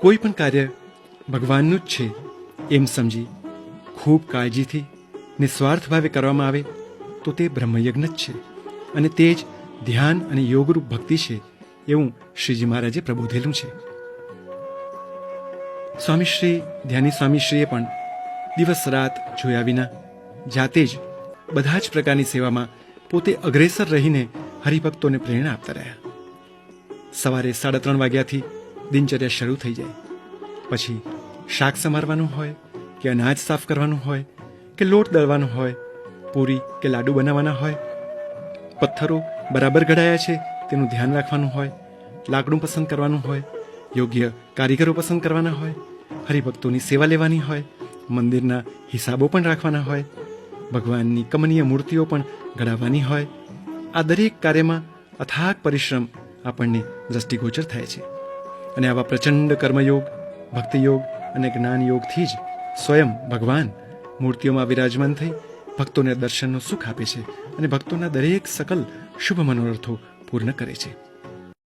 કોઈ પણ કાર્ય ભગવાનનું જ છે એમ સમજી ખૂબ કાળજીથી નિસ્વાર્થ ભાવે કરવામાં આવે તો તે બ્રહ્મયજ્ઞ જ છે અને તે જ ધ્યાન અને યોગરૂપ ભક્તિ છે એવું શ્રીજી મહારાજે પ્રબોધેલું છે. સ્વામીશ્રી ધ્યાની સ્વામીશ્રીએ પણ દિવસ રાત જોયા વિના જાતે જ બધા જ પ્રકારની સેવામાં પોતે અગ્રેસર રહીને હરિભક્તોને પ્રેરણા આપતા રહ્યા. સવારે 3:30 વાગ્યાથી દિનચર્યા શરૂ થઈ જાય. પછી શાક સમારવાનું હોય કે અનાજ સાફ કરવાનું હોય કે લોટ દળવાનો હોય, પૂરી કે લાડુ બનાવવાના હોય, પથ્થરો બરાબર ઘડાયા છે તેનું ધ્યાન રાખવાનું હોય, લાકડું પસંદ કરવાનું હોય, યોગ્ય કારીગરો પસંદ કરવાના હોય, હરિભક્તોની સેવા લેવાની હોય, મંદિરના હિસાબો પણ રાખવાના હોય, ભગવાનની કમનીય મૂર્તિઓ પણ ઘડાવવાની હોય. આ દરેક કાર્યમાં અથાગ પરિશ્રમ આપણને દ્રષ્ટિગોચર થાય છે. અને આવા પ્રચંડ કર્મયોગ, ભક્તિયોગ અને જ્ઞાનયોગથી જ સ્વયં ભગવાન મૂર્તિઓમાં વિરાજમાન થઈ ભક્તોને દર્શનનું સુખ આપે છે અને ભક્તોના દરેક સકલ શુભ મનોરથો પૂર્ણ કરે છે.